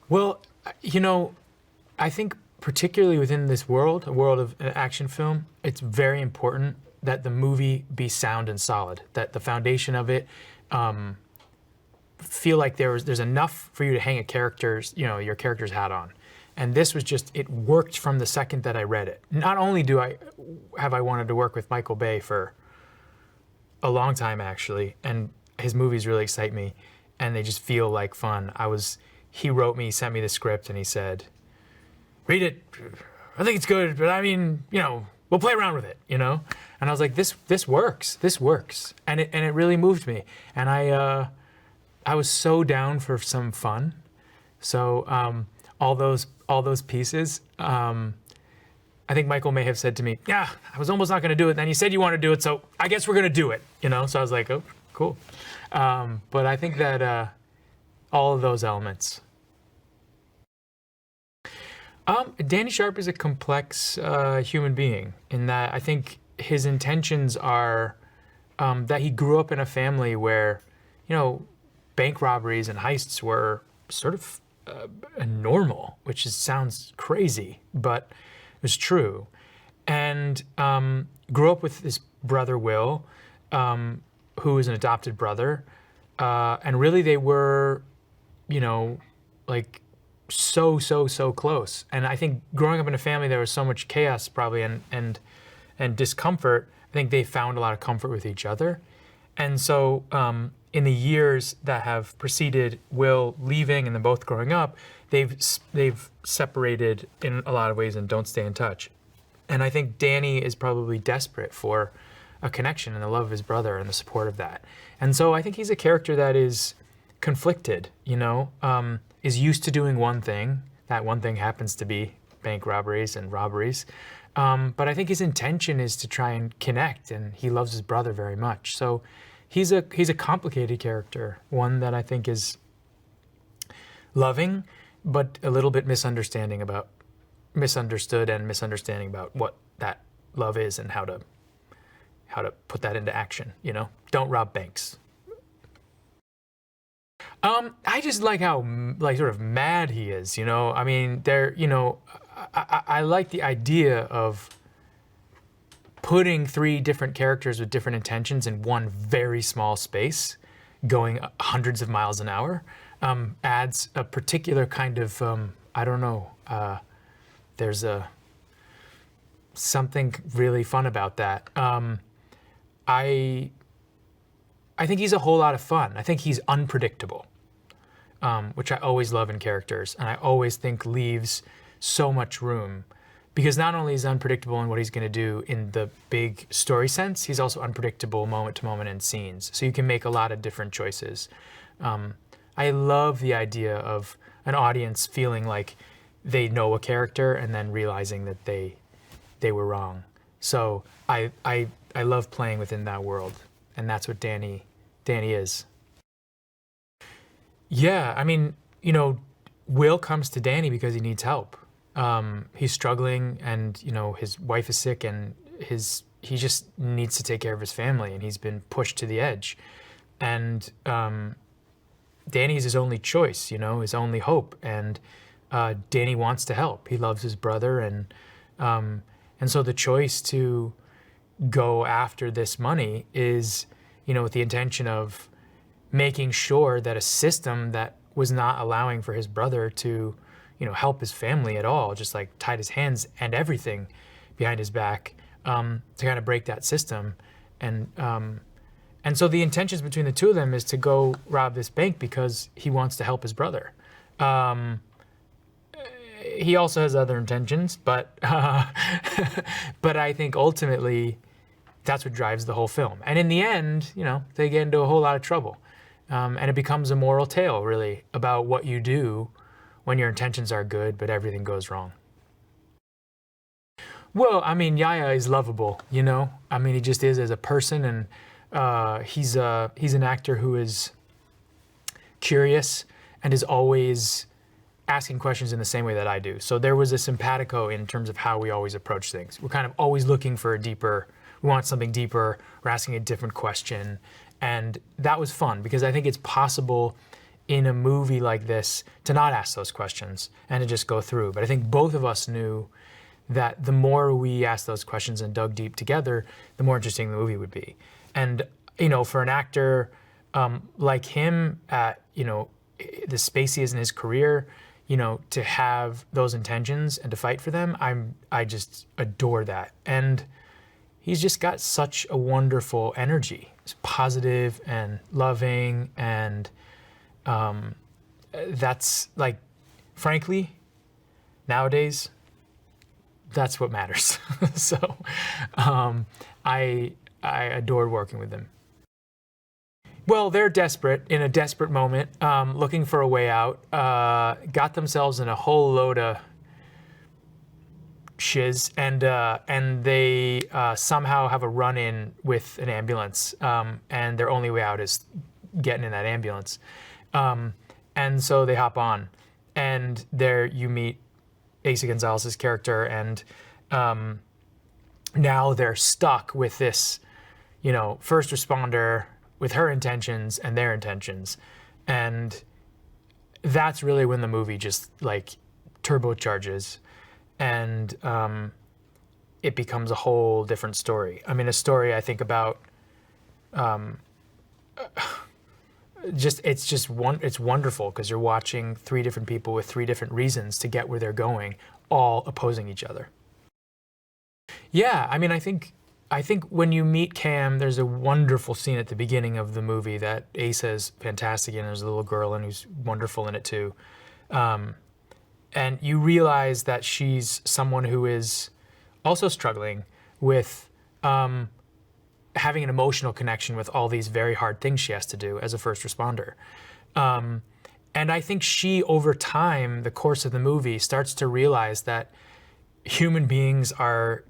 Well, you know, I think particularly within this world, a world of an action film, it's very important that the movie be sound and solid. That the foundation of it feel like there's enough for you to hang your character's hat on. And this was just, it worked from the second that I read it. Not only have I wanted to work with Michael Bay for a long time actually, and his movies really excite me, and they just feel like fun. He wrote me, sent me the script, and he said, read it, I think it's good, but I mean, we'll play around with it, And I was like, this works, and it really moved me, and I was so down for some fun. So all those pieces, I think Michael may have said to me, yeah, I was almost not going to do it. Then you said you want to do it, so I guess we're going to do it. So I was like, oh, cool. But I think that all of those elements. Danny Sharp is a complex human being in that I think his intentions are that he grew up in a family where, bank robberies and heists were sort of normal, which sounds crazy, but it was true. And grew up with his brother, Will, who is an adopted brother. And really they were, like so close. And I think growing up in a family, there was so much chaos probably and discomfort. I think they found a lot of comfort with each other. And so in the years that have preceded Will leaving and then both growing up, they've separated in a lot of ways and don't stay in touch. And I think Danny is probably desperate for a connection and the love of his brother and the support of that. And so I think he's a character that is conflicted, is used to doing one thing. That one thing happens to be bank robberies and robberies. But I think his intention is to try and connect, and he loves his brother very much. So he's a complicated character, one that I think is loving, but a little bit misunderstood and misunderstanding about what that love is and how to put that into action. Don't rob banks. I just like how sort of mad he is. I mean, I like the idea of putting three different characters with different intentions in one very small space, going hundreds of miles an hour, adds a particular kind of, there's something really fun about that. I think he's a whole lot of fun. I think he's unpredictable, which I always love in characters, and I always think leaves so much room. Because not only is he unpredictable in what he's going to do in the big story sense, he's also unpredictable moment to moment in scenes. So you can make a lot of different choices. I love the idea of an audience feeling like they know a character and then realizing that they were wrong. So I love playing within that world, and that's what Danny is. Yeah, I mean, Will comes to Danny because he needs help. He's struggling, and his wife is sick, and he just needs to take care of his family, and he's been pushed to the edge. And Danny is his only choice, his only hope. And Danny wants to help. He loves his brother, and so the choice to go after this money is, with the intention of making sure that a system that was not allowing for his brother to help his family at all, just like tied his hands and everything behind his back, to kind of break that system. And so the intentions between the two of them is to go rob this bank because he wants to help his brother. He also has other intentions, but I think ultimately that's what drives the whole film. And in the end, they get into a whole lot of trouble. And it becomes a moral tale, really, about what you do when your intentions are good, but everything goes wrong. Well, I mean, Yahya is lovable, I mean, he just is as a person, and he's an actor who is curious and is always asking questions in the same way that I do. So there was a simpatico in terms of how we always approach things. We're kind of always looking for we want something deeper, we're asking a different question. And that was fun because I think it's possible in a movie like this to not ask those questions and to just go through. But I think both of us knew that the more we asked those questions and dug deep together, the more interesting the movie would be. And, you know, for an actor like him at, you know, the space he is in his career, you know, to have those intentions and to fight for them, I just adore that. And he's just got such a wonderful energy. He's positive and loving, and that's like, frankly, nowadays, that's what matters. So I adored working with him. Well, they're desperate, in a desperate moment, looking for a way out, got themselves in a whole load of shiz, and they somehow have a run-in with an ambulance, and their only way out is getting in that ambulance. And so they hop on, and there you meet Asa Gonzalez's character, and now they're stuck with this, you know, first responder with her intentions and their intentions. And that's really when the movie just like turbocharges, and it becomes a whole different story. I mean, a story I think about it's wonderful because you're watching three different people with three different reasons to get where they're going, all opposing each other. Yeah, I mean, I think when you meet Cam, there's a wonderful scene at the beginning of the movie that Asa is fantastic in. There's a little girl and who's wonderful in it too. And you realize that she's someone who is also struggling with having an emotional connection with all these very hard things she has to do as a first responder. And I think she, over time, the course of the movie, starts to realize that human beings are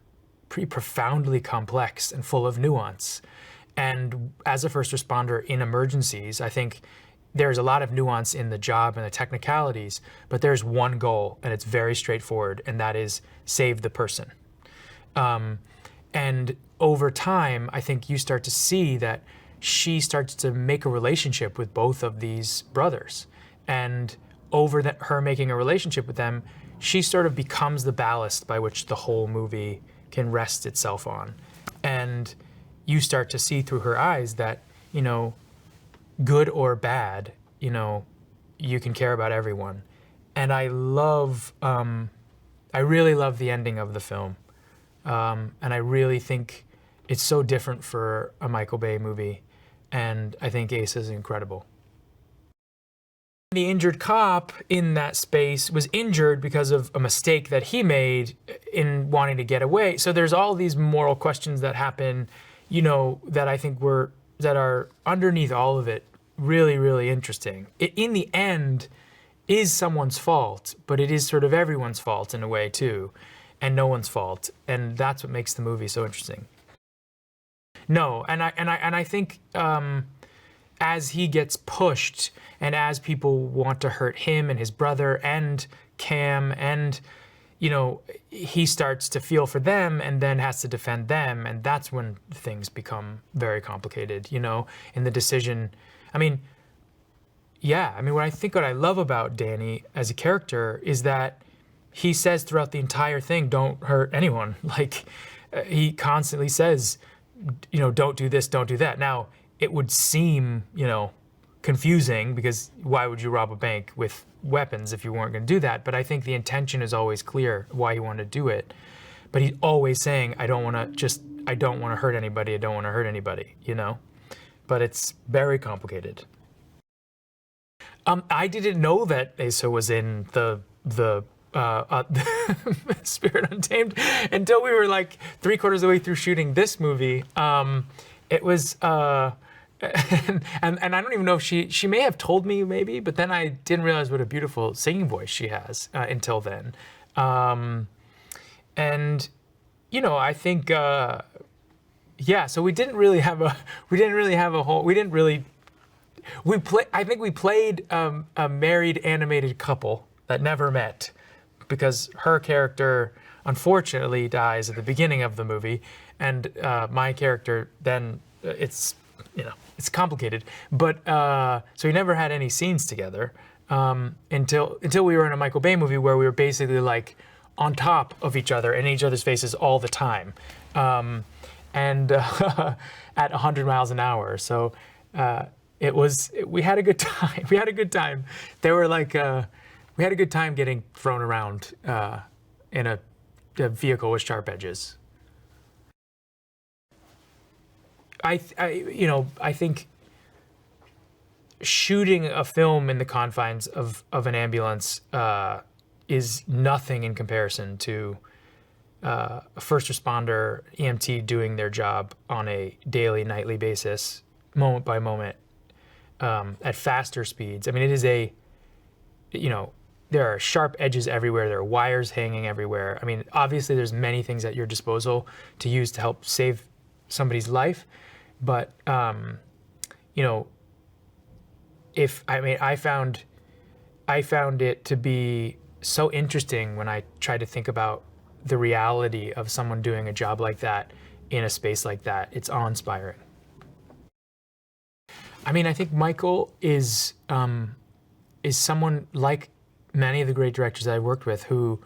pretty profoundly complex and full of nuance. And as a first responder in emergencies, I think there's a lot of nuance in the job and the technicalities, but there's one goal, and it's very straightforward, and that is save the person. And over time, I think you start to see that she starts to make a relationship with both of these brothers. And over her making a relationship with them, she sort of becomes the ballast by which the whole movie can rest itself on. And you start to see through her eyes that, you know, good or bad, you know, you can care about everyone. And I really love the ending of the film. And I really think it's so different for a Michael Bay movie. And I think Ace is incredible. The injured cop in that space was injured because of a mistake that he made in wanting to get away. So there's all these moral questions that happen, you know, that I think that are underneath all of it really, really interesting. It, in the end, is someone's fault, but it is sort of everyone's fault in a way too, and no one's fault. And that's what makes the movie so interesting. No, and I think as he gets pushed and as people want to hurt him and his brother and Cam, and, you know, he starts to feel for them and then has to defend them. And that's when things become very complicated, you know, in the decision. I mean, yeah, I mean, what I love about Danny as a character is that he says throughout the entire thing, don't hurt anyone. Like, he constantly says, you know, don't do this, don't do that. Now, it would seem, you know, confusing, because why would you rob a bank with weapons if you weren't going to do that? But I think the intention is always clear why you want to do it. But he's always saying, I don't want to hurt anybody, I don't want to hurt anybody, you know? But it's very complicated. I didn't know that Asa was in the Spirit Untamed until we were like 3/4 of the way through shooting this movie. It was, and I don't even know if she may have told me maybe, but then I didn't realize what a beautiful singing voice she has until then. And, you know, I think, yeah, so I think we played a married animated couple that never met, because her character unfortunately dies at the beginning of the movie, and my character then, it's it's complicated. But so we never had any scenes together until we were in a Michael Bay movie where we were basically like on top of each other in each other's faces all the time, and at 100 miles an hour. So we had a good time. We had a good time. They were like we had a good time getting thrown around in a vehicle with sharp edges. I think shooting a film in the confines of an ambulance is nothing in comparison to a first responder, EMT doing their job on a daily, nightly basis, moment by moment, at faster speeds. I mean, it is there are sharp edges everywhere. There are wires hanging everywhere. I mean, obviously there's many things at your disposal to use to help save somebody's life. But, I found it to be so interesting when I tried to think about the reality of someone doing a job like that in a space like that. It's awe-inspiring. I mean, I think Michael is someone like many of the great directors I've worked with who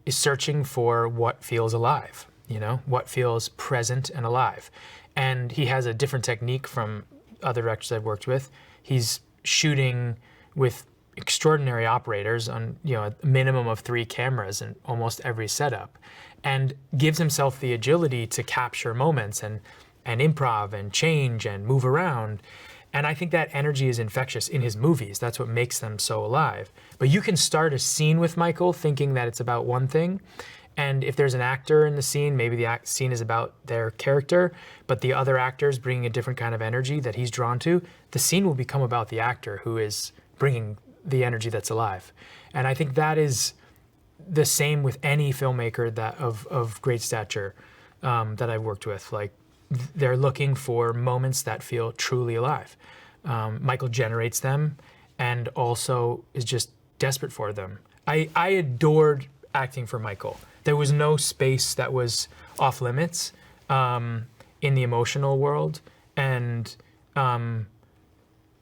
is searching for what feels alive, what feels present and alive. And he has a different technique from other directors I've worked with. He's shooting with extraordinary operators on, a minimum of 3 cameras in almost every setup, and gives himself the agility to capture moments and improv and change and move around. And I think that energy is infectious in his movies. That's what makes them so alive. But you can start a scene with Michael thinking that it's about one thing. And if there's an actor in the scene, maybe the scene is about their character, but the other actor's bringing a different kind of energy that he's drawn to, the scene will become about the actor who is bringing the energy that's alive. And I think that is the same with any filmmaker of great stature that I've worked with. Like, they're looking for moments that feel truly alive. Michael generates them and also is just desperate for them. I adored acting for Michael. There was no space that was off limits in the emotional world. And, and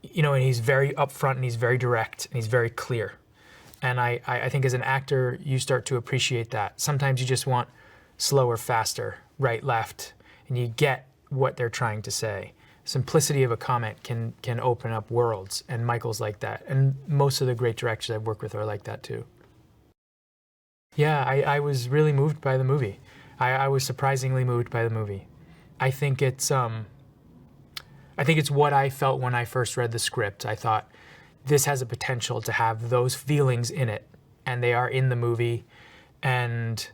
he's very upfront and he's very direct and he's very clear. And I think as an actor, you start to appreciate that. Sometimes you just want slower, faster, right, left, and you get what they're trying to say. Simplicity of a comment can open up worlds, and Michael's like that. And most of the great directors I've worked with are like that too. Yeah, I was really moved by the movie. I was surprisingly moved by the movie. I think it's what I felt when I first read the script. I thought, this has a potential to have those feelings in it, and they are in the movie. And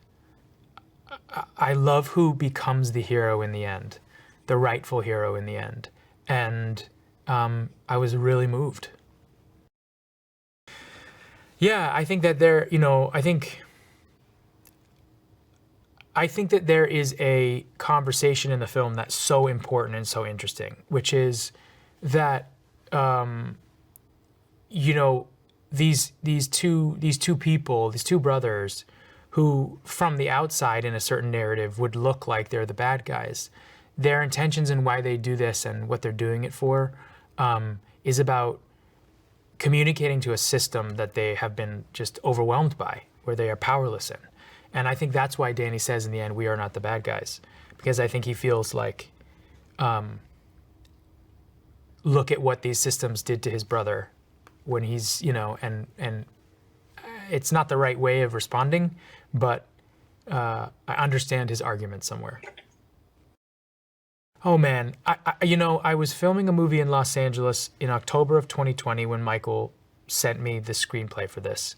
I love who becomes the hero in the end, the rightful hero in the end. And I was really moved. Yeah, I think that I think that there is a conversation in the film that's so important and so interesting, which is that these two people, these two brothers, who from the outside in a certain narrative would look like they're the bad guys, their intentions and why they do this and what they're doing it for is about communicating to a system that they have been just overwhelmed by, where they are powerless in. And I think that's why Danny says in the end, we are not the bad guys. Because I think he feels like, look at what these systems did to his brother when he's, and it's not the right way of responding, but I understand his argument somewhere. Oh man, I was filming a movie in Los Angeles in October of 2020 when Michael sent me the screenplay for this.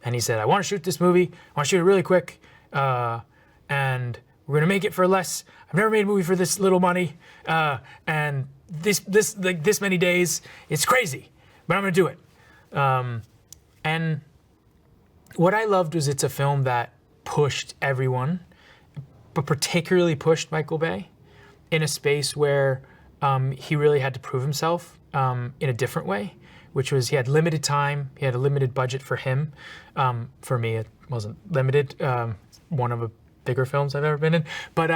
And he said, I want to shoot this movie. I want to shoot it really quick. And we're going to make it for less. I've never made a movie for this little money. And this many days. It's crazy, but I'm going to do it. And what I loved was it's a film that pushed everyone, but particularly pushed Michael Bay in a space where he really had to prove himself in a different way, which was he had limited time, he had a limited budget for him. For me, it wasn't limited. One of the bigger films I've ever been in. But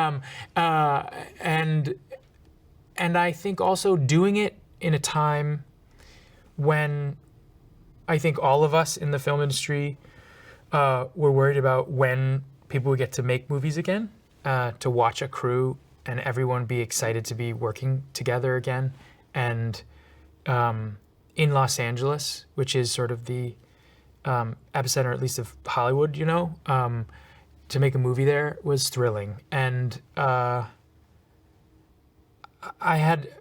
And I think also doing it in a time when I think all of us in the film industry were worried about when people would get to make movies again, to watch a crew and everyone be excited to be working together again. And in Los Angeles, which is sort of the epicenter, at least of Hollywood, to make a movie there was thrilling. And I had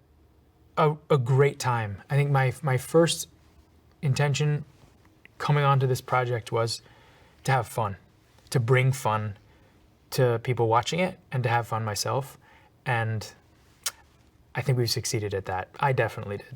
a great time. I think my first intention coming onto this project was to have fun, to bring fun to people watching it, and to have fun myself. And I think we've succeeded at that. I definitely did.